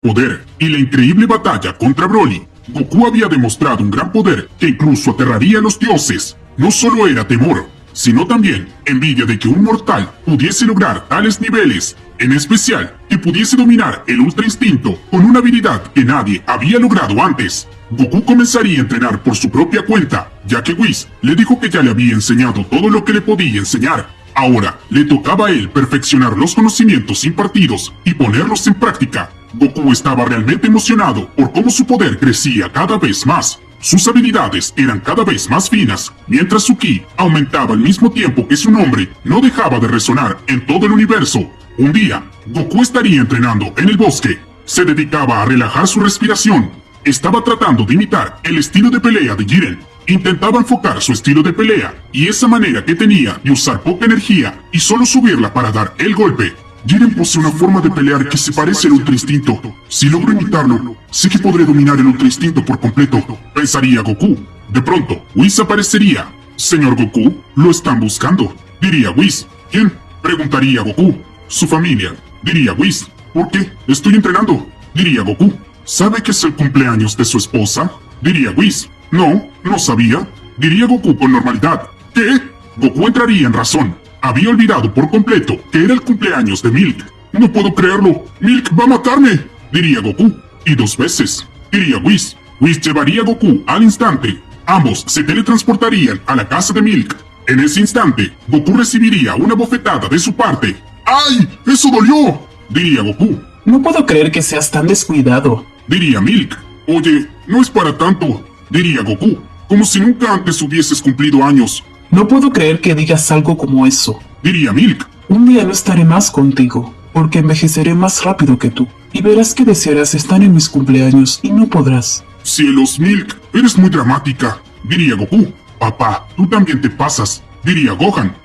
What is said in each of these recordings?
poder y la increíble batalla contra Broly, Goku había demostrado un gran poder que incluso aterraría a los dioses. No solo era temor, sino también envidia de que un mortal pudiese lograr tales niveles, en especial que pudiese dominar el Ultra Instinto con una habilidad que nadie había logrado antes. Goku comenzaría a entrenar por su propia cuenta, ya que Whis le dijo que ya le había enseñado todo lo que le podía enseñar. Ahora le tocaba a él perfeccionar los conocimientos impartidos y ponerlos en práctica. Goku estaba realmente emocionado por cómo su poder crecía cada vez más. Sus habilidades eran cada vez más finas, mientras su ki aumentaba al mismo tiempo que su nombre no dejaba de resonar en todo el universo. Un día, Goku estaría entrenando en el bosque. Se dedicaba a relajar su respiración. Estaba tratando de imitar el estilo de pelea de Jiren. Intentaba enfocar su estilo de pelea y esa manera que tenía de usar poca energía y solo subirla para dar el golpe. Jiren posee una forma de pelear que se parece al Ultra Instinto. Si logro imitarlo, sé que podré dominar el Ultra Instinto por completo, pensaría Goku. De pronto, Whis aparecería. Señor Goku, lo están buscando, diría Whis. ¿Quién? Preguntaría Goku. Su familia, diría Whis. ¿Por qué? Estoy entrenando, diría Goku. ¿Sabe que es el cumpleaños de su esposa? Diría Whis. No, no sabía, diría Goku con normalidad. ¿Qué? Goku entraría en razón. Había olvidado por completo que era el cumpleaños de Milk. No puedo creerlo. Milk va a matarme, diría Goku. Y 2 veces, diría Whis. Whis llevaría a Goku al instante. Ambos se teletransportarían a la casa de Milk. En ese instante, Goku recibiría una bofetada de su parte. ¡Ay! ¡Eso dolió!, diría Goku. No puedo creer que seas tan descuidado, diría Milk. Oye, no es para tanto, diría Goku, como si nunca antes hubieses cumplido años. No puedo creer que digas algo como eso, diría Milk. Un día no estaré más contigo, porque envejeceré más rápido que tú, y verás que desearás estar en mis cumpleaños y no podrás. Cielos, Milk, eres muy dramática, diría Goku. Papá, tú también te pasas, diría Gohan.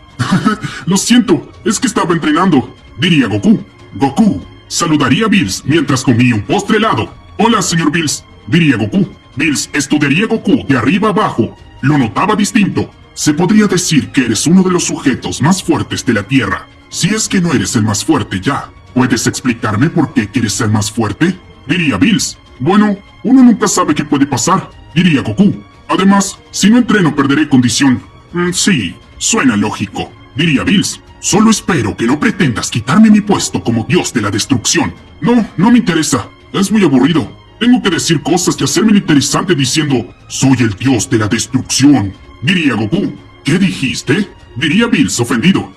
Lo siento, es que estaba entrenando, diría Goku. Goku saludaría a Bills mientras comía un postre helado. Hola, señor Bills, diría Goku. Bills estudiaría a Goku de arriba abajo. Lo notaba distinto. Se podría decir que eres uno de los sujetos más fuertes de la Tierra. Si es que no eres el más fuerte ya. ¿Puedes explicarme por qué quieres ser más fuerte?, diría Bills. Bueno, uno nunca sabe qué puede pasar, diría Goku. Además, si no entreno perderé condición. Sí, suena lógico, diría Bills. Solo espero que no pretendas quitarme mi puesto como dios de la destrucción. No, no me interesa. Es muy aburrido. Tengo que decir cosas y hacerme interesante diciendo «Soy el dios de la destrucción», diría Goku. ¿Qué dijiste?, diría Bills ofendido.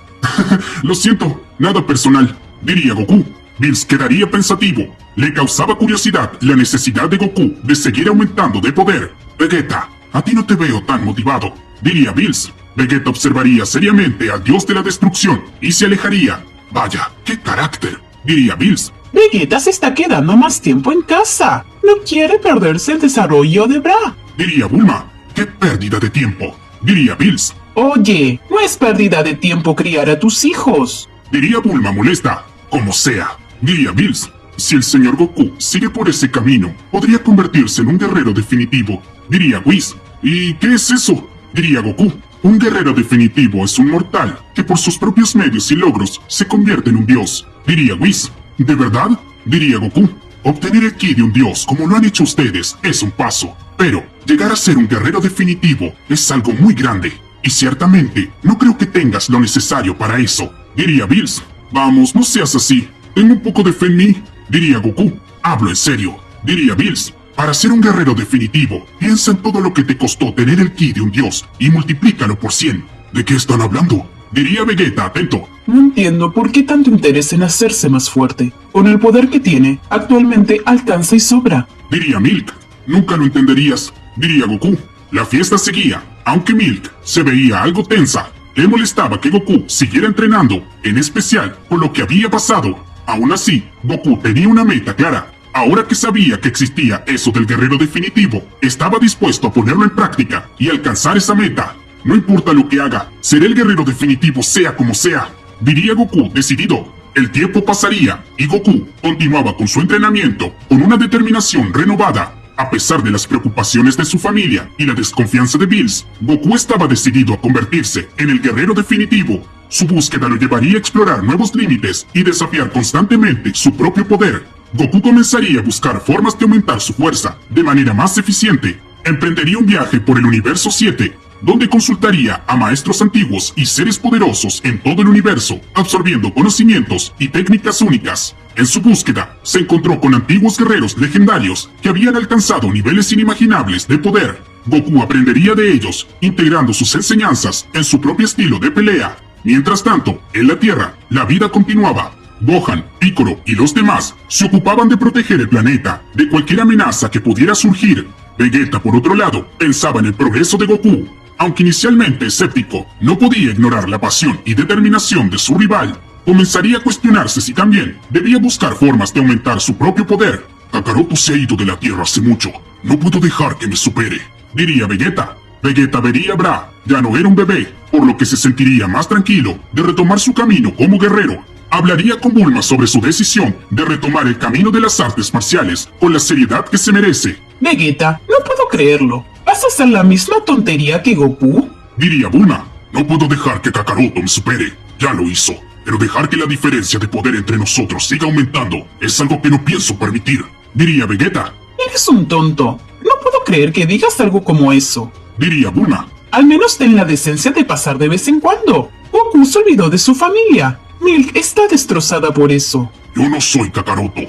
Lo siento, nada personal, diría Goku. Bills quedaría pensativo. Le causaba curiosidad la necesidad de Goku de seguir aumentando de poder. Vegeta, a ti no te veo tan motivado, diría Bills. Vegeta observaría seriamente al dios de la destrucción y se alejaría. Vaya, qué carácter, diría Bills. Vegeta se está quedando más tiempo en casa. No quiere perderse el desarrollo de Bra, diría Bulma. ¡Qué pérdida de tiempo!, diría Bills. Oye, no es pérdida de tiempo criar a tus hijos, diría Bulma molesta. Como sea, diría Bills. Si el señor Goku sigue por ese camino, podría convertirse en un guerrero definitivo, diría Whis. ¿Y qué es eso?, diría Goku. Un guerrero definitivo es un mortal que por sus propios medios y logros se convierte en un dios, diría Whis. ¿De verdad?, diría Goku. Obtener el ki de un dios como lo han hecho ustedes es un paso, pero llegar a ser un guerrero definitivo es algo muy grande, y ciertamente no creo que tengas lo necesario para eso, diría Bills. Vamos, no seas así, tengo un poco de fe en mí, diría Goku. Hablo en serio, diría Bills. Para ser un guerrero definitivo, piensa en todo lo que te costó tener el ki de un dios y multiplícalo por 100. ¿De qué están hablando?, diría Vegeta atento. No entiendo por qué tanto interés en hacerse más fuerte. Con el poder que tiene, actualmente alcanza y sobra, diría Milk. Nunca lo entenderías, diría Goku. La fiesta seguía, aunque Milk se veía algo tensa. Le molestaba que Goku siguiera entrenando, en especial por lo que había pasado. Aún así, Goku tenía una meta clara. Ahora que sabía que existía eso del guerrero definitivo, estaba dispuesto a ponerlo en práctica y alcanzar esa meta. No importa lo que haga, seré el guerrero definitivo sea como sea, diría Goku decidido. El tiempo pasaría y Goku continuaba con su entrenamiento con una determinación renovada. A pesar de las preocupaciones de su familia y la desconfianza de Bills, Goku estaba decidido a convertirse en el guerrero definitivo. Su búsqueda lo llevaría a explorar nuevos límites y desafiar constantemente su propio poder. Goku comenzaría a buscar formas de aumentar su fuerza de manera más eficiente. Emprendería un viaje por el universo 7, donde consultaría a maestros antiguos y seres poderosos en todo el universo, absorbiendo conocimientos y técnicas únicas. En su búsqueda, se encontró con antiguos guerreros legendarios que habían alcanzado niveles inimaginables de poder. Goku aprendería de ellos, integrando sus enseñanzas en su propio estilo de pelea. Mientras tanto, en la Tierra, la vida continuaba. Gohan, Piccolo y los demás se ocupaban de proteger el planeta de cualquier amenaza que pudiera surgir. Vegeta, por otro lado, pensaba en el progreso de Goku. Aunque inicialmente escéptico, no podía ignorar la pasión y determinación de su rival. Comenzaría a cuestionarse si también debía buscar formas de aumentar su propio poder. Kakaroto se ha ido de la Tierra hace mucho. No puedo dejar que me supere, diría Vegeta. Vegeta vería a Bra, ya no era un bebé, por lo que se sentiría más tranquilo de retomar su camino como guerrero. Hablaría con Bulma sobre su decisión de retomar el camino de las artes marciales con la seriedad que se merece. Vegeta, no puedo creerlo. ¿Vas a hacer la misma tontería que Goku? Diría Bulma, no puedo dejar que Kakaroto me supere. Ya lo hizo, pero dejar que la diferencia de poder entre nosotros siga aumentando es algo que no pienso permitir. Diría Vegeta. Eres un tonto. No puedo creer que digas algo como eso. Diría Bulma. Al menos ten la decencia de pasar de vez en cuando. Goku se olvidó de su familia. Milk está destrozada por eso. Yo no soy Kakaroto.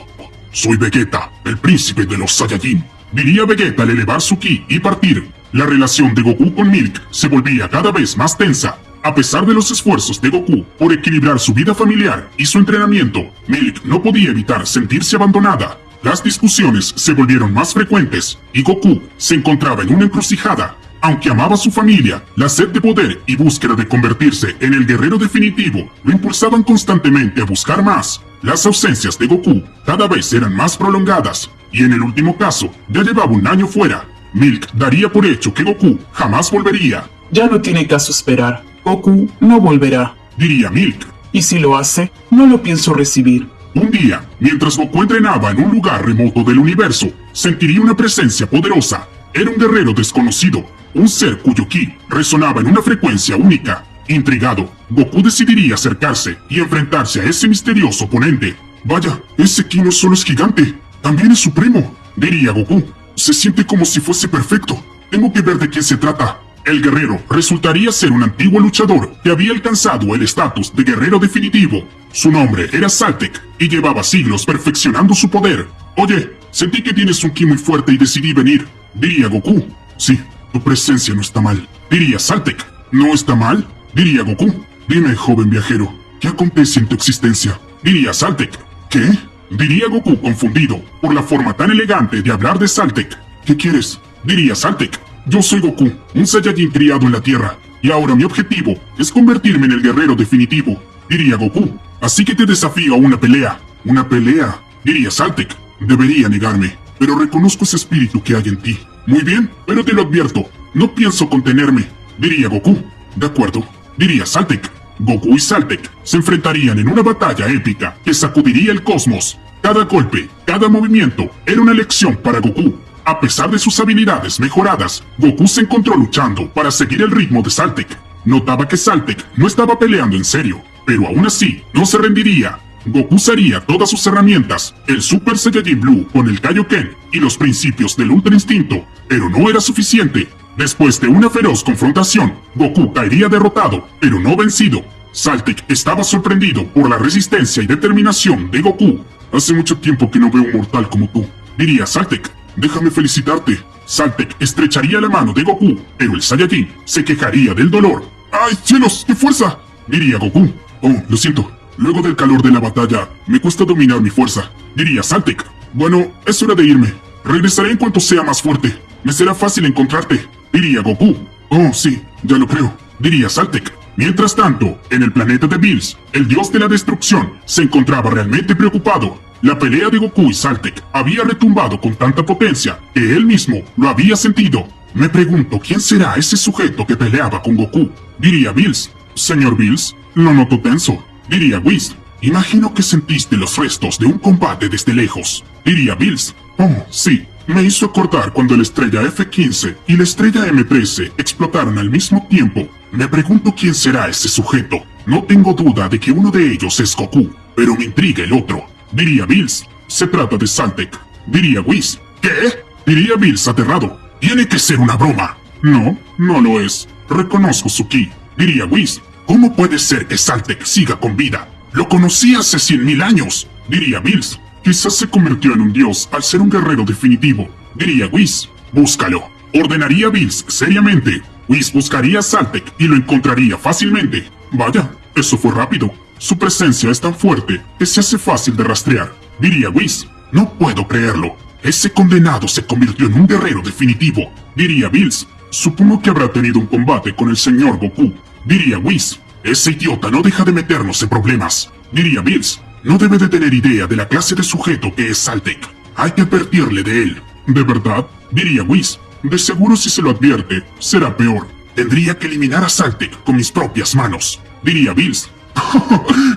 Soy Vegeta, el príncipe de los Saiyajin. Diría Vegeta al elevar su ki y partir. La relación de Goku con Milk se volvía cada vez más tensa. A pesar de los esfuerzos de Goku por equilibrar su vida familiar y su entrenamiento, Milk no podía evitar sentirse abandonada. Las discusiones se volvieron más frecuentes y Goku se encontraba en una encrucijada. Aunque amaba a su familia, la sed de poder y búsqueda de convertirse en el guerrero definitivo lo impulsaban constantemente a buscar más. Las ausencias de Goku cada vez eran más prolongadas, y en el último caso, ya llevaba un año fuera. Milk daría por hecho que Goku jamás volvería. Ya no tiene caso esperar. Goku no volverá. Diría Milk. Y si lo hace, no lo pienso recibir. Un día, mientras Goku entrenaba en un lugar remoto del universo, sentiría una presencia poderosa. Era un guerrero desconocido, un ser cuyo ki resonaba en una frecuencia única. Intrigado, Goku decidiría acercarse y enfrentarse a ese misterioso oponente. Vaya, ese ki no solo es gigante, también es supremo, diría Goku. Se siente como si fuese perfecto. Tengo que ver de quién se trata. El guerrero resultaría ser un antiguo luchador que había alcanzado el estatus de guerrero definitivo. Su nombre era Saltek y llevaba siglos perfeccionando su poder. Oye, sentí que tienes un ki muy fuerte y decidí venir, diría Goku. Sí, tu presencia no está mal, diría Saltek. ¿No está mal?, diría Goku. Dime, joven viajero, ¿qué acontece en tu existencia?, diría Saltek. ¿Qué?, diría Goku confundido por la forma tan elegante de hablar de Saltek. ¿Qué quieres?, diría Saltek. Yo soy Goku, un Saiyajin criado en la Tierra, y ahora mi objetivo es convertirme en el guerrero definitivo, diría Goku. Así que te desafío a una pelea. ¿Una pelea?, diría Saltek. Debería negarme, pero reconozco ese espíritu que hay en ti. Muy bien, pero te lo advierto, no pienso contenerme, diría Goku. De acuerdo, diría Saltek. Goku y Saltek se enfrentarían en una batalla épica que sacudiría el cosmos. Cada golpe, cada movimiento era una lección para Goku. A pesar de sus habilidades mejoradas, Goku se encontró luchando para seguir el ritmo de Saltek. Notaba que Saltek no estaba peleando en serio, pero aún así no se rendiría. Goku usaría todas sus herramientas, el Super Saiyajin Blue con el Kaioken y los principios del Ultra Instinto, pero no era suficiente. Después de una feroz confrontación, Goku caería derrotado, pero no vencido. Saltek estaba sorprendido por la resistencia y determinación de Goku. Hace mucho tiempo que no veo un mortal como tú, diría Saltek. Déjame felicitarte. Saltek estrecharía la mano de Goku, pero el Saiyajin se quejaría del dolor. ¡Ay, cielos! ¡Qué fuerza!, diría Goku. Oh, lo siento. Luego del calor de la batalla, me cuesta dominar mi fuerza, diría Saltek. Bueno, es hora de irme. Regresaré en cuanto sea más fuerte. Me será fácil encontrarte, diría Goku. Oh, sí, ya lo creo, diría Saltek. Mientras tanto, en el planeta de Bills, el dios de la destrucción se encontraba realmente preocupado. La pelea de Goku y Saltek había retumbado con tanta potencia que él mismo lo había sentido. Me pregunto quién será ese sujeto que peleaba con Goku, diría Bills. Señor Bills, lo noto tenso, diría Whis. Imagino que sentiste los restos de un combate desde lejos, diría Bills. Oh, sí, me hizo acordar cuando la estrella F-15 y la estrella M-13 explotaron al mismo tiempo. Me pregunto quién será ese sujeto. No tengo duda de que uno de ellos es Goku, pero me intriga el otro, diría Bills. Se trata de Saltek, diría Whis. ¿Qué? Diría Bills aterrado. Tiene que ser una broma. No, no lo es. Reconozco su ki, diría Whis. ¿Cómo puede ser que Saltek siga con vida? Lo conocí hace 100.000 años, diría Bills. Quizás se convirtió en un dios al ser un guerrero definitivo, diría Whis. Búscalo, ordenaría Bills seriamente. Whis buscaría a Saltek y lo encontraría fácilmente. Vaya, eso fue rápido. Su presencia es tan fuerte que se hace fácil de rastrear, diría Whis. No puedo creerlo. Ese condenado se convirtió en un guerrero definitivo, diría Bills. Supongo que habrá tenido un combate con el señor Goku, diría Whis. Ese idiota no deja de meternos en problemas, diría Bills. No debe de tener idea de la clase de sujeto que es Saltek. Hay que advertirle de él. ¿De verdad? Diría Whis. De seguro si se lo advierte, será peor. Tendría que eliminar a Saltek con mis propias manos, diría Bills.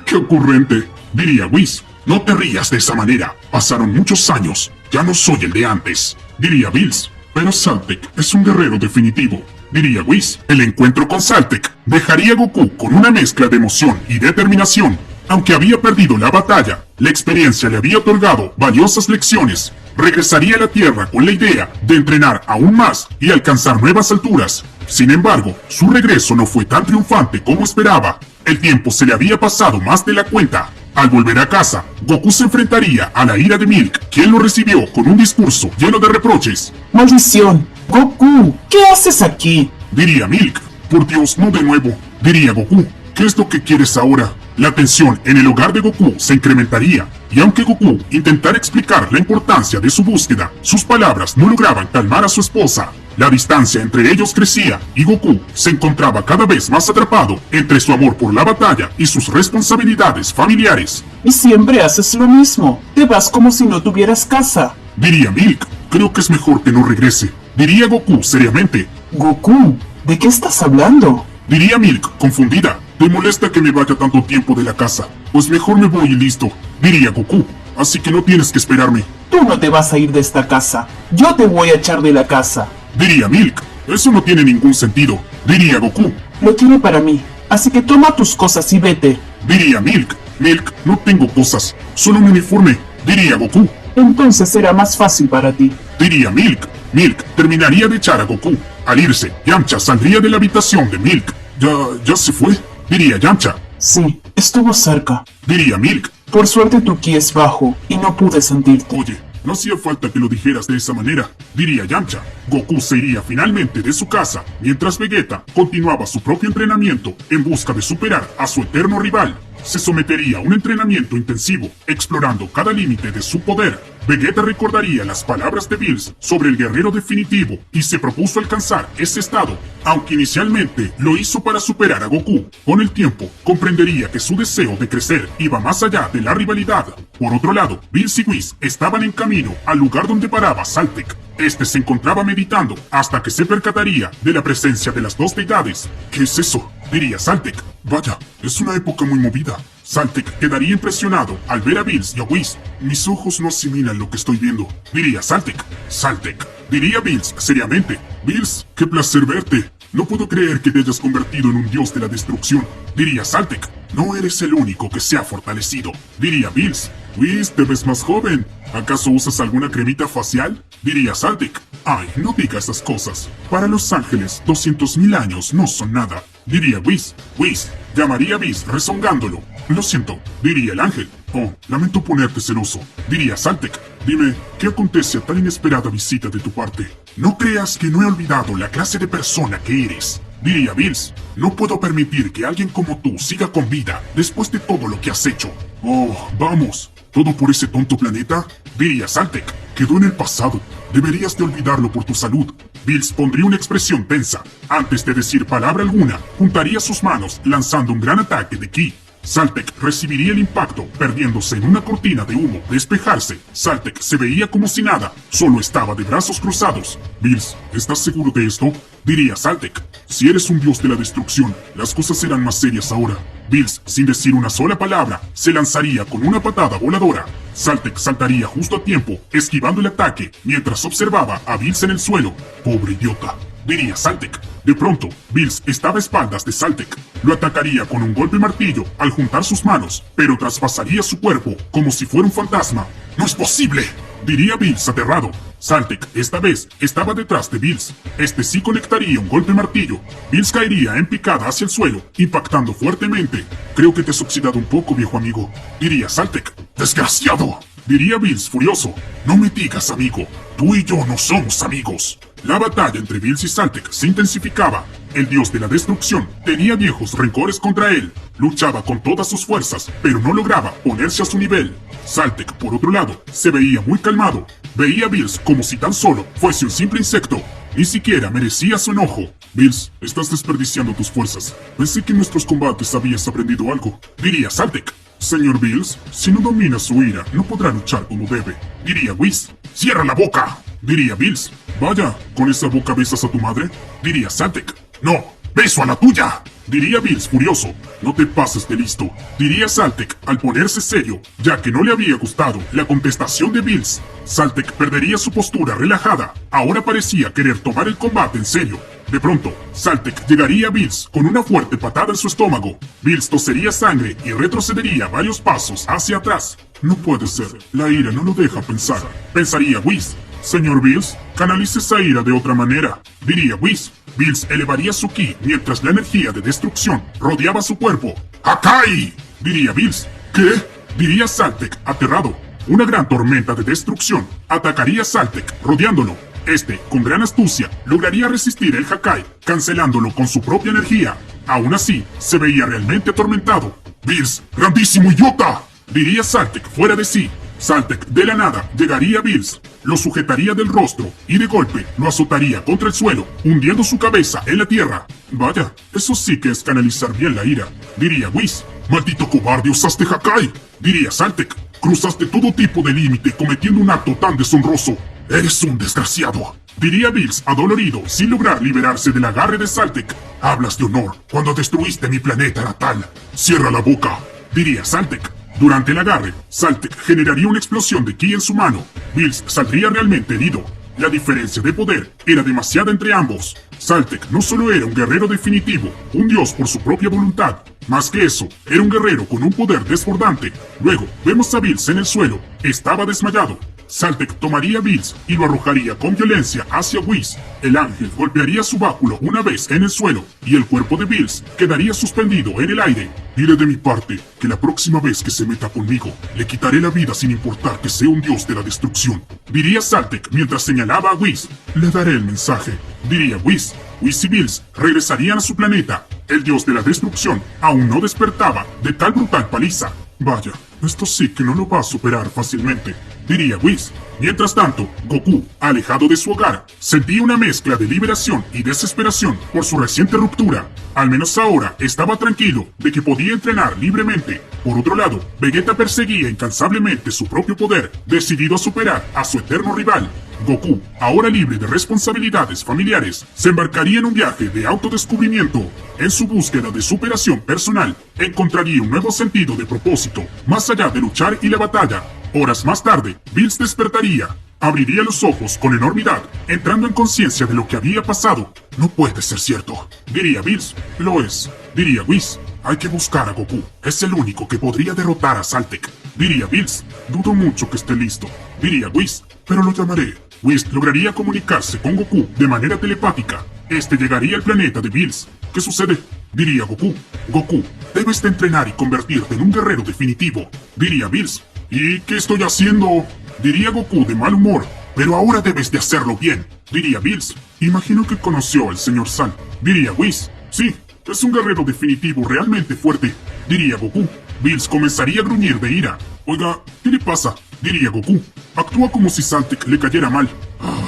¡Qué ocurrente! Diría Whis. No te rías de esa manera. Pasaron muchos años. Ya no soy el de antes, diría Bills. Pero Saltek es un guerrero definitivo, diría Whis. El encuentro con Saltek dejaría a Goku con una mezcla de emoción y determinación. Aunque había perdido la batalla, la experiencia le había otorgado valiosas lecciones. Regresaría a la Tierra con la idea de entrenar aún más y alcanzar nuevas alturas. Sin embargo, su regreso no fue tan triunfante como esperaba. El tiempo se le había pasado más de la cuenta. Al volver a casa, Goku se enfrentaría a la ira de Milk, quien lo recibió con un discurso lleno de reproches. ¡Maldición! ¡Goku! ¿Qué haces aquí? Diría Milk. Por Dios, no de nuevo, diría Goku. ¿Qué es lo que quieres ahora? La tensión en el hogar de Goku se incrementaría, y aunque Goku intentara explicar la importancia de su búsqueda, sus palabras no lograban calmar a su esposa. La distancia entre ellos crecía, y Goku se encontraba cada vez más atrapado entre su amor por la batalla y sus responsabilidades familiares. Y siempre haces lo mismo. Te vas como si no tuvieras casa. Diría Milk. Creo que es mejor que no regrese. Diría Goku seriamente. Goku, ¿de qué estás hablando? Diría Milk, confundida. ¿Te molesta que me vaya tanto tiempo de la casa? Pues mejor me voy y listo, diría Goku. Así que no tienes que esperarme. Tú no te vas a ir de esta casa. Yo te voy a echar de la casa. Diría Milk. Eso no tiene ningún sentido, diría Goku. Lo tiene para mí. Así que toma tus cosas y vete. Diría Milk. Milk, no tengo cosas. Solo un uniforme, diría Goku. Entonces será más fácil para ti. Diría Milk. Milk terminaría de echar a Goku. Al irse, Yamcha saldría de la habitación de Milk. ¿Ya se fue? Diría Yamcha. Sí, estuvo cerca. Diría Milk. Por suerte tu ki es bajo y no pude sentirte. Oye, no hacía falta que lo dijeras de esa manera, diría Yamcha. Goku se iría finalmente de su casa, mientras Vegeta continuaba su propio entrenamiento en busca de superar a su eterno rival. Se sometería a un entrenamiento intensivo, explorando cada límite de su poder. Vegeta recordaría las palabras de Bills sobre el guerrero definitivo y se propuso alcanzar ese estado, aunque inicialmente lo hizo para superar a Goku. Con el tiempo, comprendería que su deseo de crecer iba más allá de la rivalidad. Por otro lado, Bills y Whis estaban en camino al lugar donde paraba Saltek. Este se encontraba meditando hasta que se percataría de la presencia de las dos deidades. ¿Qué es eso?, diría Saltek. Vaya, es una época muy movida. Saltek quedaría impresionado al ver a Bills y a Whis. Mis ojos no asimilan lo que estoy viendo, diría Saltek. Saltek, diría Bills seriamente. Bills, qué placer verte. No puedo creer que te hayas convertido en un dios de la destrucción, diría Saltek. No eres el único que se ha fortalecido, diría Bills. Whis, te ves más joven. ¿Acaso usas alguna cremita facial? Diría Saltek. Ay, no diga esas cosas. Para los ángeles, 200.000 años no son nada, diría Whis. Whis, llamaría a Bills rezongándolo. Lo siento, diría el ángel. Oh, lamento ponerte celoso, diría Saltek. Dime, ¿qué acontece a tan inesperada visita de tu parte? No creas que no he olvidado la clase de persona que eres, diría Bills. No puedo permitir que alguien como tú siga con vida después de todo lo que has hecho. Oh, vamos, ¿todo por ese tonto planeta? Diría Saltek. Quedó en el pasado. Deberías de olvidarlo por tu salud. Bills pondría una expresión tensa. Antes de decir palabra alguna, juntaría sus manos lanzando un gran ataque de ki. Saltek recibiría el impacto, perdiéndose en una cortina de humo. Despejarse, Saltek se veía como si nada, solo estaba de brazos cruzados. Bills, ¿estás seguro de esto? Diría Saltek. Si eres un dios de la destrucción, las cosas serán más serias ahora. Bills, sin decir una sola palabra, se lanzaría con una patada voladora. Saltek saltaría justo a tiempo, esquivando el ataque, mientras observaba a Bills en el suelo. Pobre idiota. diría Saltek. De pronto, Bills estaba a espaldas de Saltek. Lo atacaría con un golpe martillo al juntar sus manos, pero traspasaría su cuerpo como si fuera un fantasma. ¡No es posible!, diría Bills aterrado. Saltek, esta vez, estaba detrás de Bills. Este sí conectaría un golpe martillo. Bills caería en picada hacia el suelo, impactando fuertemente. Creo que te has oxidado un poco, viejo amigo, diría Saltek. ¡Desgraciado!, diría Bills furioso. No me digas, amigo. Tú y yo no somos amigos. La batalla entre Bills y Saltek se intensificaba. El dios de la destrucción tenía viejos rencores contra él. Luchaba con todas sus fuerzas, pero no lograba ponerse a su nivel. Saltek, por otro lado, se veía muy calmado. Veía a Bills como si tan solo fuese un simple insecto. Ni siquiera merecía su enojo. Bills, estás desperdiciando tus fuerzas. Pensé que en nuestros combates habías aprendido algo, diría Saltek. Señor Bills, si no domina su ira, no podrá luchar como debe, diría Whis. ¡Cierra la boca!, diría Bills. Vaya, ¿con esa boca besas a tu madre?, diría Saltek. No, beso a la tuya, diría Bills furioso. No te pases de listo, diría Saltek al ponerse serio, ya que no le había gustado la contestación de Bills. Saltek perdería su postura relajada. Ahora parecía querer tomar el combate en serio. De pronto, Saltek llegaría a Bills con una fuerte patada en su estómago. Bills tosería sangre y retrocedería varios pasos hacia atrás. No puede ser, la ira no lo deja pensar, pensaría Whis. Señor Bills, canalice esa ira de otra manera, diría Whis. Bills elevaría su ki mientras la energía de destrucción rodeaba su cuerpo. ¡Hakai!, diría Bills. ¿Qué?, diría Saltek aterrado. Una gran tormenta de destrucción atacaría a Saltek, rodeándolo. Este, con gran astucia, lograría resistir el Hakai, cancelándolo con su propia energía. Aún así, se veía realmente atormentado. ¡Bills, grandísimo idiota!, diría Saltek fuera de sí. Saltek, de la nada, llegaría a Bills, lo sujetaría del rostro y de golpe lo azotaría contra el suelo, hundiendo su cabeza en la tierra. Vaya, eso sí que es canalizar bien la ira, diría Whis. ¡Maldito cobarde, usaste Hakai!, diría Saltek. Cruzaste todo tipo de límite cometiendo un acto tan deshonroso. ¡Eres un desgraciado!, diría Bills adolorido sin lograr liberarse del agarre de Saltek. Hablas de honor cuando destruiste mi planeta natal. ¡Cierra la boca!, diría Saltek. Durante el agarre, Saltek generaría una explosión de ki en su mano. Bills saldría realmente herido. La diferencia de poder era demasiada entre ambos. Saltek no solo era un guerrero definitivo, un dios por su propia voluntad. Más que eso, era un guerrero con un poder desbordante. Luego, vemos a Bills en el suelo. Estaba desmayado. Saltek tomaría a Bills y lo arrojaría con violencia hacia Whis. El ángel golpearía su báculo una vez en el suelo y el cuerpo de Bills quedaría suspendido en el aire. Diré de mi parte que la próxima vez que se meta conmigo, le quitaré la vida sin importar que sea un dios de la destrucción, diría Saltek mientras señalaba a Whis. Le daré el mensaje, diría Whis. Whis y Bills regresarían a su planeta. El dios de la destrucción aún no despertaba de tal brutal paliza. Vaya, esto sí que no lo va a superar fácilmente, diría Whis. Mientras tanto, Goku, alejado de su hogar, sentía una mezcla de liberación y desesperación por su reciente ruptura. Al menos ahora estaba tranquilo de que podía entrenar libremente. Por otro lado, Vegeta perseguía incansablemente su propio poder, decidido a superar a su eterno rival. Goku, ahora libre de responsabilidades familiares, se embarcaría en un viaje de autodescubrimiento. En su búsqueda de superación personal, encontraría un nuevo sentido de propósito, más allá de luchar y la batalla. Horas más tarde, Bills despertaría. Abriría los ojos con enormidad, entrando en conciencia de lo que había pasado. No puede ser cierto, diría Bills. Lo es, diría Whis. Hay que buscar a Goku. Es el único que podría derrotar a Saltek, diría Bills. Dudo mucho que esté listo, diría Whis, pero lo llamaré. Whis lograría comunicarse con Goku de manera telepática. Este llegaría al planeta de Bills. ¿Qué sucede?, diría Goku. Goku, debes de entrenar y convertirte en un guerrero definitivo, diría Bills. ¿Y qué estoy haciendo?, diría Goku de mal humor. Pero ahora debes de hacerlo bien, diría Bills. Imagino que conoció al señor San, diría Whis. Sí, es un guerrero definitivo realmente fuerte, diría Goku. Bills comenzaría a gruñir de ira. Oiga, ¿qué le pasa?, diría Goku. Actúa como si Saltek le cayera mal.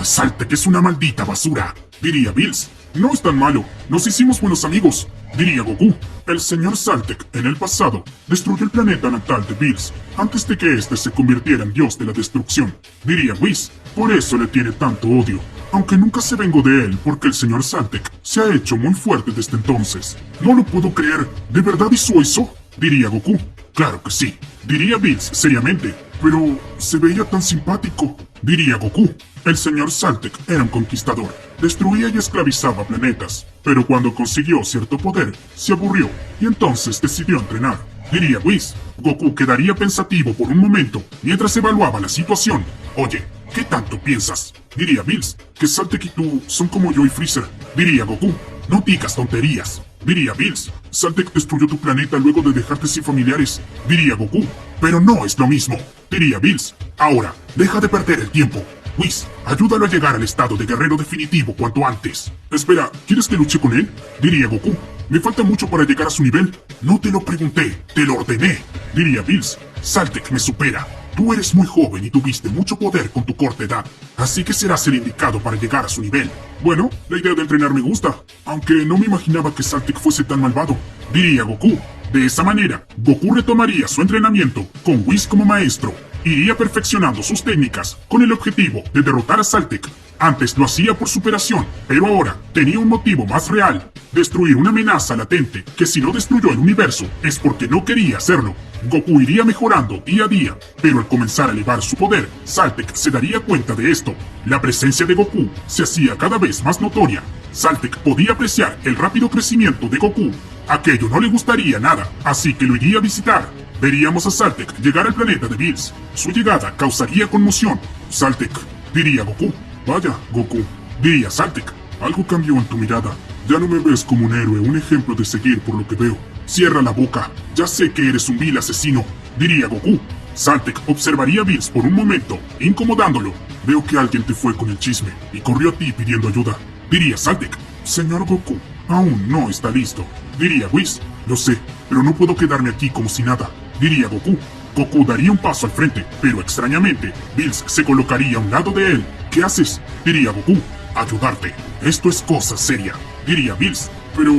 Saltek es una maldita basura, diría Bills. No es tan malo, nos hicimos buenos amigos, diría Goku. El señor Saltek, en el pasado, destruyó el planeta natal de Bills antes de que éste se convirtiera en dios de la destrucción, diría Whis. Por eso le tiene tanto odio, aunque nunca se vengó de él porque el señor Saltek se ha hecho muy fuerte desde entonces. No lo puedo creer, ¿de verdad hizo eso?, diría Goku. Claro que sí, diría Bills seriamente. Pero se veía tan simpático, diría Goku. El señor Saltek era un conquistador. destruía y esclavizaba planetas, pero cuando consiguió cierto poder, se aburrió y entonces decidió entrenar. Diría Whis. Goku quedaría pensativo por un momento mientras evaluaba la situación. Oye, ¿qué tanto piensas? Diría Bills, que Saltek y tú son como yo y Freezer. Diría Goku, no digas tonterías. Diría Bills, Saltek destruyó tu planeta luego de dejarte sin familiares. Diría Goku, pero no es lo mismo. Diría Bills, ahora, deja de perder el tiempo. Whis, ayúdalo a llegar al estado de guerrero definitivo cuanto antes. Espera, ¿quieres que luche con él? Diría Goku. Me falta mucho para llegar a su nivel. No te lo pregunté, te lo ordené. Diría Bills, Saltek me supera. Tú eres muy joven y tuviste mucho poder con tu corta edad, así que serás el indicado para llegar a su nivel. Bueno, la idea de entrenar me gusta, aunque no me imaginaba que Saltek fuese tan malvado. Diría Goku. De esa manera, Goku retomaría su entrenamiento con Whis como maestro. Iría perfeccionando sus técnicas con el objetivo de derrotar a Saltek. Antes lo hacía por superación, pero ahora tenía un motivo más real: destruir una amenaza latente que si no destruyó el universo es porque no quería hacerlo. Goku iría mejorando día a día, pero al comenzar a elevar su poder, Saltek se daría cuenta de esto. La presencia de Goku se hacía cada vez más notoria. Saltek podía apreciar el rápido crecimiento de Goku. Aquello no le gustaría nada, así que lo iría a visitar. Veríamos a Saltek llegar al planeta de Bills. Su llegada causaría conmoción. Saltek, diría Goku. Vaya, Goku, diría Saltek. Algo cambió en tu mirada. Ya no me ves como un héroe, un ejemplo de seguir por lo que veo. Cierra la boca. Ya sé que eres un vil asesino, diría Goku. Saltek observaría a Bills por un momento, incomodándolo. Veo que alguien te fue con el chisme y corrió a ti pidiendo ayuda, diría Saltek. Señor Goku, aún no está listo, diría Whis. Lo sé, pero no puedo quedarme aquí como si nada, diría Goku. Goku daría un paso al frente, pero extrañamente, Bills se colocaría a un lado de él. ¿Qué haces? Diría Goku. Ayudarte. Esto es cosa seria, diría Bills. Pero...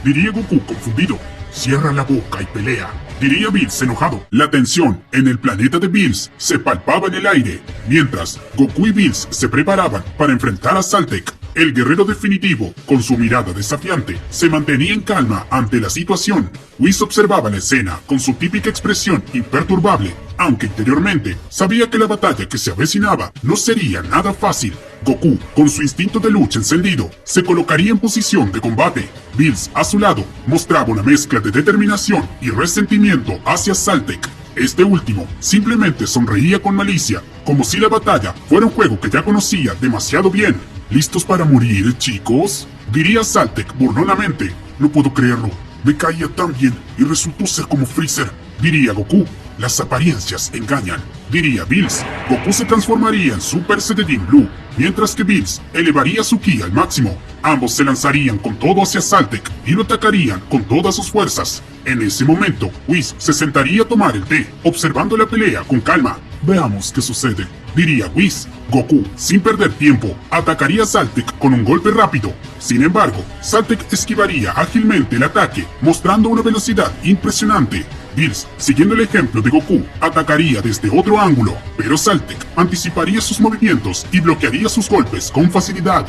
diría Goku confundido. Cierra la boca y pelea, diría Bills enojado. La tensión en el planeta de Bills se palpaba en el aire, mientras Goku y Bills se preparaban para enfrentar a Saltek. El guerrero definitivo, con su mirada desafiante, se mantenía en calma ante la situación. Whis observaba la escena con su típica expresión imperturbable, aunque interiormente sabía que la batalla que se avecinaba no sería nada fácil. Goku, con su instinto de lucha encendido, se colocaría en posición de combate. Bills, a su lado, mostraba una mezcla de determinación y resentimiento hacia Saltek. Este último simplemente sonreía con malicia, como si la batalla fuera un juego que ya conocía demasiado bien. ¿Listos para morir, chicos? Diría Saltek burlonamente. No puedo creerlo. Me caía tan bien y resultó ser como Freezer. Diría Goku. Las apariencias engañan, diría Bills. Goku se transformaría en Super Saiyajin Blue, mientras que Bills elevaría su ki al máximo. Ambos se lanzarían con todo hacia Saltek y lo atacarían con todas sus fuerzas. En ese momento, Whis se sentaría a tomar el té, observando la pelea con calma. Veamos qué sucede, diría Whis. Goku, sin perder tiempo, atacaría a Saltek con un golpe rápido. Sin embargo, Saltek esquivaría ágilmente el ataque, mostrando una velocidad impresionante. Bills, siguiendo el ejemplo de Goku, atacaría desde otro ángulo, pero Saltek anticiparía sus movimientos y bloquearía sus golpes con facilidad.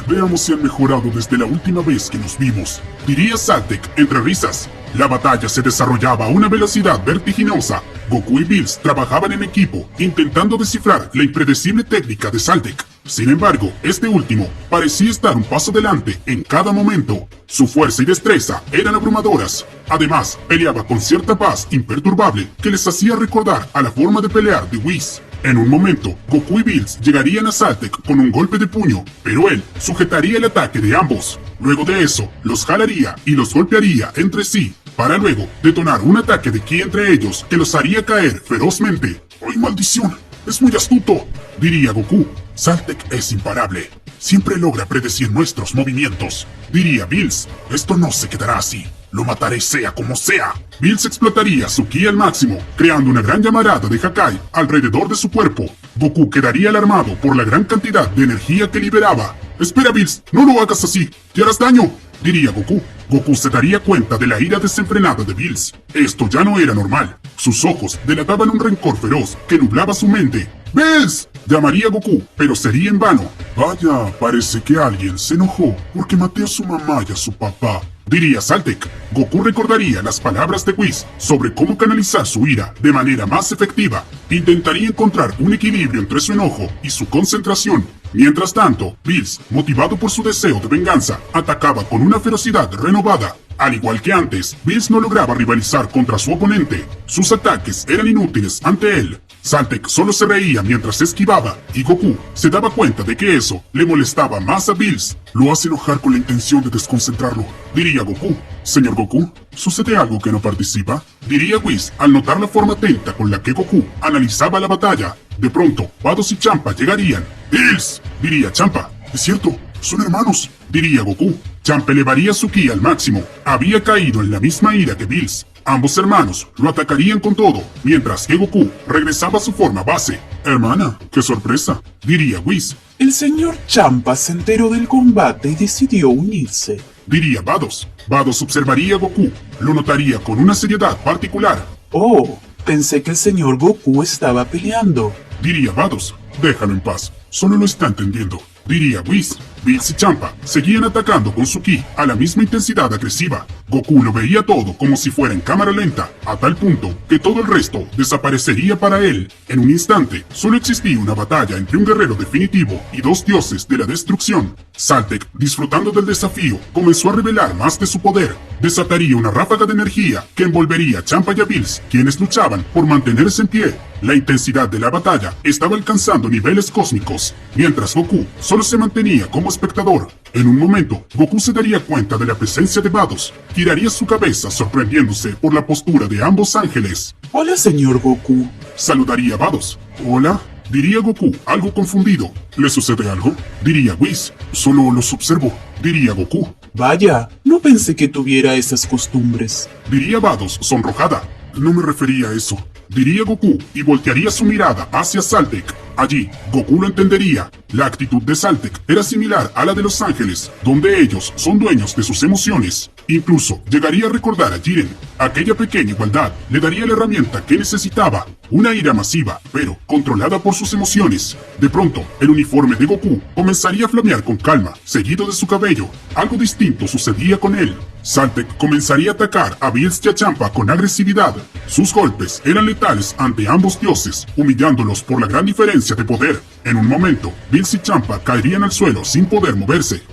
Veamos si han mejorado desde la última vez que nos vimos, diría Saltek entre risas. La batalla se desarrollaba a una velocidad vertiginosa. Goku y Bills trabajaban en equipo, intentando descifrar la impredecible técnica de Saltek. Sin embargo, este último parecía estar un paso adelante en cada momento. Su fuerza y destreza eran abrumadoras. Además, peleaba con cierta paz imperturbable que les hacía recordar a la forma de pelear de Whis. En un momento, Goku y Bills llegarían a Saltek con un golpe de puño, pero él sujetaría el ataque de ambos. Luego de eso, los jalaría y los golpearía entre sí, para luego detonar un ataque de ki entre ellos que los haría caer ferozmente. ¡Ay, maldición! ¡Es muy astuto!, diría Goku. Saltek es imparable. Siempre logra predecir nuestros movimientos, diría Bills. Esto no se quedará así. Lo mataré sea como sea. Bills explotaría su ki al máximo, creando una gran llamarada de Hakai alrededor de su cuerpo. Goku quedaría alarmado por la gran cantidad de energía que liberaba. Espera, Bills, no lo hagas así. Te harás daño, diría Goku. Goku se daría cuenta de la ira desenfrenada de Bills. Esto ya no era normal. Sus ojos delataban un rencor feroz que nublaba su mente. ¡Bills! Llamaría Goku, pero sería en vano. Vaya, parece que alguien se enojó porque maté a su mamá y a su papá, diría Saltek. Goku recordaría las palabras de Whis sobre cómo canalizar su ira de manera más efectiva. Intentaría encontrar un equilibrio entre su enojo y su concentración. Mientras tanto, Bills, motivado por su deseo de venganza, atacaba con una ferocidad renovada. Al igual que antes, Bills no lograba rivalizar contra su oponente. Sus ataques eran inútiles ante él. Saltek solo se reía mientras esquivaba, y Goku se daba cuenta de que eso le molestaba más a Bills. Lo hace enojar con la intención de desconcentrarlo, diría Goku. Señor Goku, ¿sucede algo que no participa? Diría Whis al notar la forma atenta con la que Goku analizaba la batalla. De pronto, Vados y Champa llegarían. ¡Bills!, diría Champa. Es cierto, son hermanos, diría Goku. Champa elevaría su ki al máximo. Había caído en la misma ira que Bills. Ambos hermanos lo atacarían con todo, mientras que Goku regresaba a su forma base. Hermana, qué sorpresa, diría Whis. El señor Champa se enteró del combate y decidió unirse, Diría Vados. Vados observaría a Goku. Lo notaría con una seriedad particular. Oh, pensé que el señor Goku estaba peleando. Diría Vados. Déjalo en paz. Solo lo está entendiendo. Diría Whis. Bills y Champa seguían atacando con su ki a la misma intensidad agresiva. Goku lo veía todo como si fuera en cámara lenta, a tal punto que todo el resto desaparecería para él. En un instante, solo existía una batalla entre un guerrero definitivo y dos dioses de la destrucción. Saltek, disfrutando del desafío, comenzó a revelar más de su poder. Desataría una ráfaga de energía que envolvería a Champa y a Bills, quienes luchaban por mantenerse en pie. La intensidad de la batalla estaba alcanzando niveles cósmicos, mientras Goku solo se mantenía como espectador. En un momento, Goku se daría cuenta de la presencia de Vados. Giraría su cabeza sorprendiéndose por la postura de ambos ángeles. Hola, señor Goku. Saludaría a Vados. Hola, diría Goku, algo confundido. ¿Le sucede algo? Diría Whis. Solo los observo, diría Goku. Vaya, no pensé que tuviera esas costumbres. Diría Vados, sonrojada. No me refería a eso, diría Goku y voltearía su mirada hacia Saltek. Allí, Goku lo entendería. La actitud de Saltek era similar a la de los ángeles, donde ellos son dueños de sus emociones. Incluso llegaría a recordar a Jiren. Aquella pequeña igualdad le daría la herramienta que necesitaba, una ira masiva, pero controlada por sus emociones. De pronto, el uniforme de Goku comenzaría a flamear con calma, seguido de su cabello. Algo distinto sucedía con él. Saltek comenzaría a atacar a Bills y a Champa con agresividad. Sus golpes eran letales ante ambos dioses, humillándolos por la gran diferencia de poder. En un momento, Bills y Champa caerían al suelo sin poder moverse.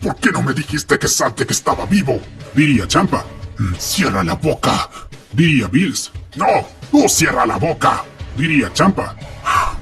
¿Por qué no me dijiste que Saltek estaba vivo?, diría Champa. Cierra la boca, diría Bills. No, tú cierra la boca, diría Champa.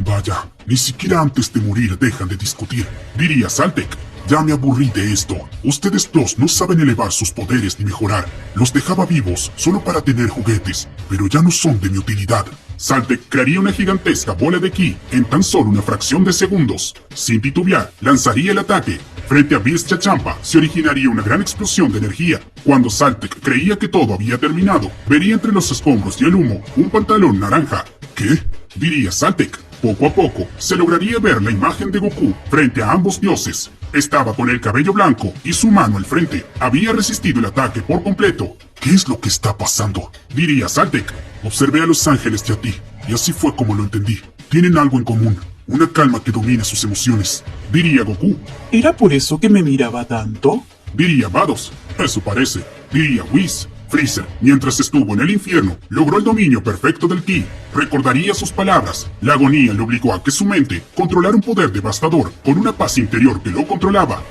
Vaya, ni siquiera antes de morir dejan de discutir, diría Saltek. Ya me aburrí de esto. Ustedes dos no saben elevar sus poderes ni mejorar. Los dejaba vivos solo para tener juguetes, pero ya no son de mi utilidad. Saltek crearía una gigantesca bola de ki en tan solo una fracción de segundos. Sin titubear, lanzaría el ataque. Frente a Bills y a Champa se originaría una gran explosión de energía. Cuando Saltek creía que todo había terminado, vería entre los escombros y el humo un pantalón naranja. ¿Qué?, diría Saltek. Poco a poco, se lograría ver la imagen de Goku frente a ambos dioses. Estaba con el cabello blanco y su mano al frente. Había resistido el ataque por completo. ¿Qué es lo que está pasando?, diría Saltek. Observé a los ángeles y a ti, y así fue como lo entendí. Tienen algo en común, una calma que domina sus emociones, diría Goku. ¿Era por eso que me miraba tanto? Diría Vados. Eso parece, diría Whis. Freezer, mientras estuvo en el infierno, logró el dominio perfecto del ki. Recordaría sus palabras. La agonía le obligó a que su mente controlara un poder devastador con una paz interior que lo controlaba.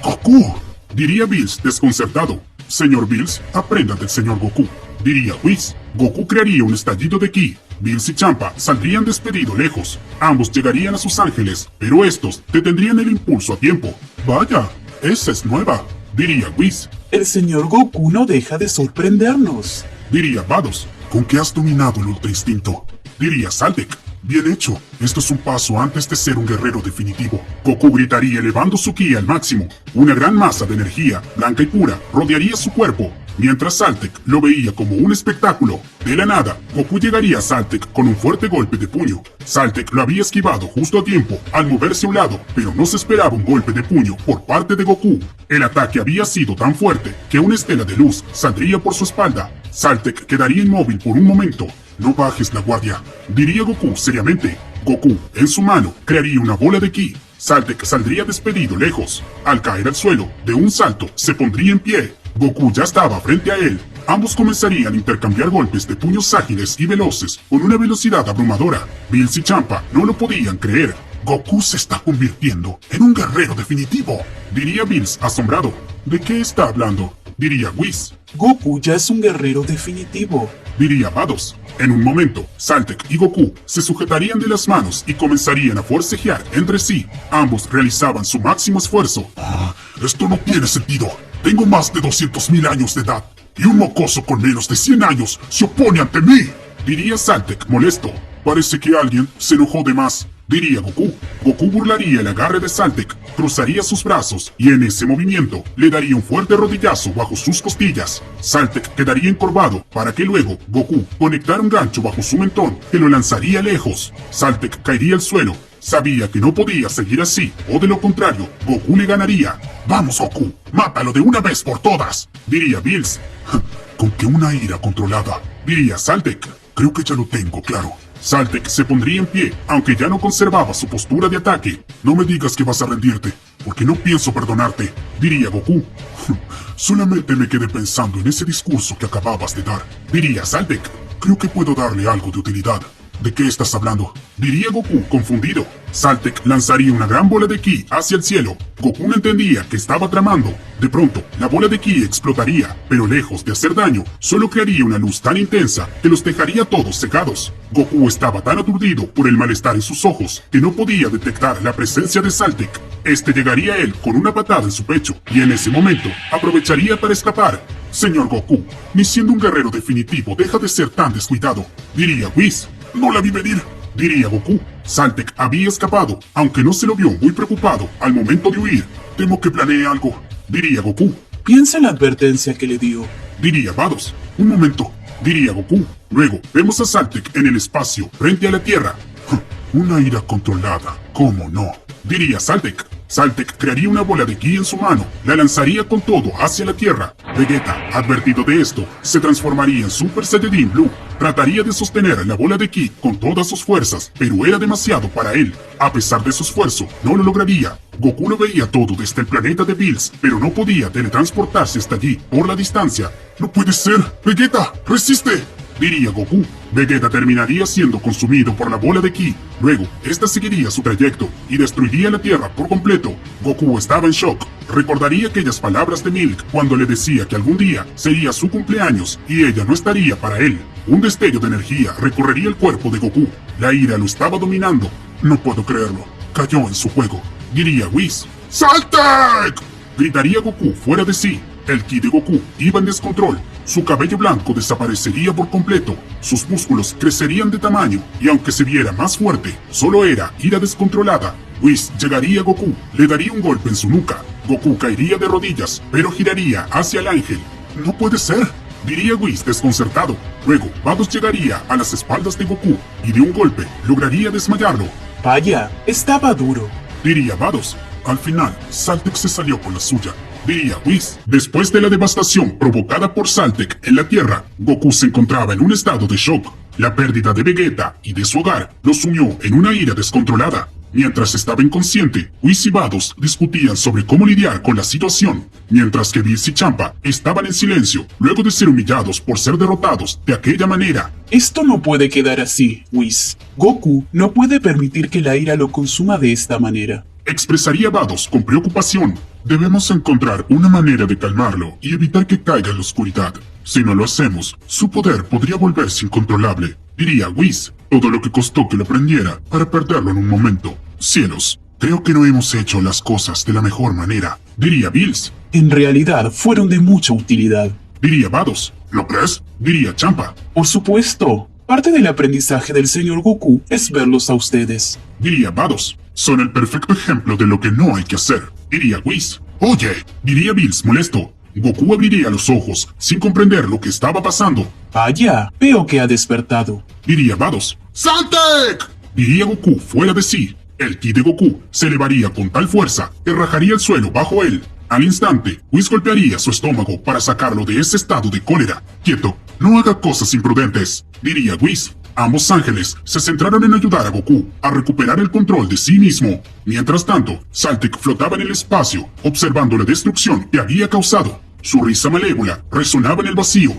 ¡Goku!, diría Bills desconcertado. Señor Bills, aprenda del señor Goku, diría Whis. Goku crearía un estallido de ki. Bills y Champa saldrían despedidos lejos. Ambos llegarían a sus ángeles, pero estos detendrían el impulso a tiempo. Vaya, esa es nueva, diría Whis. El señor Goku no deja de sorprendernos, diría Vados. ¿Con qué has dominado el ultra instinto?, diría Saltek. Bien hecho, esto es un paso antes de ser un guerrero definitivo. Goku gritaría elevando su ki al máximo. Una gran masa de energía, blanca y pura, rodearía su cuerpo, mientras Saltek lo veía como un espectáculo. De la nada, Goku llegaría a Saltek con un fuerte golpe de puño. Saltek lo había esquivado justo a tiempo al moverse a un lado, pero no se esperaba un golpe de puño por parte de Goku. El ataque había sido tan fuerte que una estela de luz saldría por su espalda. Saltek quedaría inmóvil por un momento. No bajes la guardia, diría Goku seriamente. Goku, en su mano, crearía una bola de ki. Saltek saldría despedido lejos. Al caer al suelo, de un salto, se pondría en pie. Goku ya estaba frente a él. Ambos comenzarían a intercambiar golpes de puños ágiles y veloces con una velocidad abrumadora. Bills y Champa no lo podían creer. Goku se está convirtiendo en un guerrero definitivo, diría Bills asombrado. ¿De qué está hablando?, diría Whis. Goku ya es un guerrero definitivo, diría Vados. En un momento, Saltek y Goku se sujetarían de las manos y comenzarían a forcejear entre sí. Ambos realizaban su máximo esfuerzo. Esto no tiene sentido. Tengo más de 200.000 años de edad y un mocoso con menos de 100 años se opone ante mí, diría Saltek molesto. Parece que alguien se enojó de más, diría Goku. Goku burlaría el agarre de Saltek, cruzaría sus brazos y en ese movimiento le daría un fuerte rodillazo bajo sus costillas. Saltek quedaría encorvado para que luego Goku conectara un gancho bajo su mentón que lo lanzaría lejos. Saltek caería al suelo. Sabía que no podía seguir así, o de lo contrario, Goku le ganaría. ¡Vamos, Goku! ¡Mátalo de una vez por todas!, diría Bills. Con que una ira controlada, diría Saltek. Creo que ya lo tengo claro. Saltek se pondría en pie, aunque ya no conservaba su postura de ataque. No me digas que vas a rendirte, porque no pienso perdonarte, diría Goku. Solamente me quedé pensando en ese discurso que acababas de dar, diría Saltek. Creo que puedo darle algo de utilidad. ¿De qué estás hablando?, diría Goku confundido. Saltek lanzaría una gran bola de ki hacia el cielo. Goku no entendía qué estaba tramando. De pronto, la bola de ki explotaría, pero lejos de hacer daño, solo crearía una luz tan intensa que los dejaría todos cegados. Goku estaba tan aturdido por el malestar en sus ojos que no podía detectar la presencia de Saltek. Este llegaría a él con una patada en su pecho, y en ese momento aprovecharía para escapar. Señor Goku, ni siendo un guerrero definitivo deja de ser tan descuidado, diría Whis. No la vi venir, diría Goku. Saltek había escapado, aunque no se lo vio muy preocupado al momento de huir. Temo que planee algo, diría Goku. Piensa en la advertencia que le dio, diría Vados. Un momento, diría Goku. Luego vemos a Saltek en el espacio, frente a la Tierra. Una ira controlada, ¿cómo no?, diría Saltek. Saltek crearía una bola de ki en su mano, la lanzaría con todo hacia la Tierra. Vegeta, advertido de esto, se transformaría en Super Saiyajin Blue. Trataría de sostener la bola de ki con todas sus fuerzas, pero era demasiado para él. A pesar de su esfuerzo, no lo lograría. Goku lo veía todo desde el planeta de Bills, pero no podía teletransportarse hasta allí, por la distancia. ¡No puede ser! ¡Vegeta, resiste!, diría Goku. Vegeta terminaría siendo consumido por la bola de ki. Luego, esta seguiría su trayecto y destruiría la Tierra por completo. Goku estaba en shock. Recordaría aquellas palabras de Milk cuando le decía que algún día sería su cumpleaños y ella no estaría para él. Un destello de energía recorrería el cuerpo de Goku. La ira lo estaba dominando. No puedo creerlo. Cayó en su juego, diría Whis. ¡Saltek!, gritaría Goku fuera de sí. El ki de Goku iba en descontrol. Su cabello blanco desaparecería por completo. Sus músculos crecerían de tamaño y aunque se viera más fuerte, solo era ira descontrolada. Whis llegaría a Goku, le daría un golpe en su nuca. Goku caería de rodillas, pero giraría hacia el ángel. ¡No puede ser!, diría Whis desconcertado. Luego, Vados llegaría a las espaldas de Goku y de un golpe lograría desmayarlo. Vaya, estaba duro, diría Vados. Al final, Saltek se salió con la suya, diría Whis. Después de la devastación provocada por Saltek en la Tierra, Goku se encontraba en un estado de shock. La pérdida de Vegeta y de su hogar lo sumió en una ira descontrolada. Mientras estaba inconsciente, Whis y Vados discutían sobre cómo lidiar con la situación, mientras que Bills y Champa estaban en silencio, luego de ser humillados por ser derrotados de aquella manera. Esto no puede quedar así, Whis. Goku no puede permitir que la ira lo consuma de esta manera, expresaría Vados con preocupación. Debemos encontrar una manera de calmarlo y evitar que caiga en la oscuridad. Si no lo hacemos, su poder podría volverse incontrolable, diría Whis. Todo lo que costó que lo aprendiera para perderlo en un momento. Cielos, creo que no hemos hecho las cosas de la mejor manera, diría Bills. En realidad, fueron de mucha utilidad, diría Vados. ¿Lo crees?, diría Champa. Por supuesto. Parte del aprendizaje del señor Goku es verlos a ustedes, diría Vados. Son el perfecto ejemplo de lo que no hay que hacer, diría Whis. Oye, diría Bills molesto. Goku abriría los ojos, sin comprender lo que estaba pasando. Vaya, veo que ha despertado, diría Vados. ¡Saltek!, diría Goku fuera de sí. El ki de Goku se elevaría con tal fuerza que rajaría el suelo bajo él. Al instante, Whis golpearía su estómago para sacarlo de ese estado de cólera. Quieto, no haga cosas imprudentes, diría Whis. Ambos ángeles se centraron en ayudar a Goku a recuperar el control de sí mismo. Mientras tanto, Saltek flotaba en el espacio, observando la destrucción que había causado. Su risa malévola resonaba en el vacío.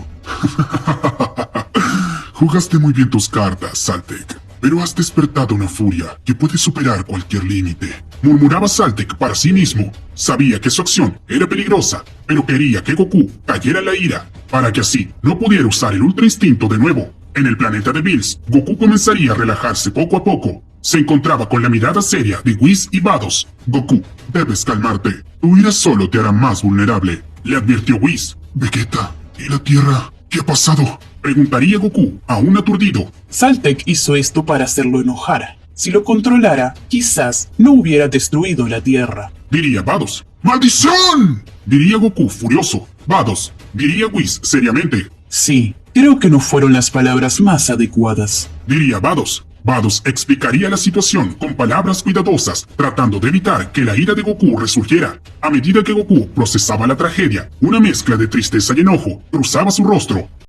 Jugaste muy bien tus cartas, Saltek, pero has despertado una furia que puede superar cualquier límite. Murmuraba Saltek para sí mismo. Sabía que su acción era peligrosa, pero quería que Goku cayera en la ira, para que así no pudiera usar el Ultra Instinto de nuevo. En el planeta de Bills, Goku comenzaría a relajarse poco a poco. Se encontraba con la mirada seria de Whis y Vados. Goku, debes calmarte. Tu ira solo te hará más vulnerable, le advirtió Whis. Vegeta, ¿y la Tierra? ¿Qué ha pasado? Preguntaría Goku, aún aturdido. Saltek hizo esto para hacerlo enojar. Si lo controlara, quizás no hubiera destruido la Tierra. Diría Vados. ¡Maldición! Diría Goku furioso. Vados, diría Whis seriamente. Sí, creo que no fueron las palabras más adecuadas. Diría Vados. Vados explicaría la situación con palabras cuidadosas, tratando de evitar que la ira de Goku resurgiera. A medida que Goku procesaba la tragedia, una mezcla de tristeza y enojo cruzaba su rostro.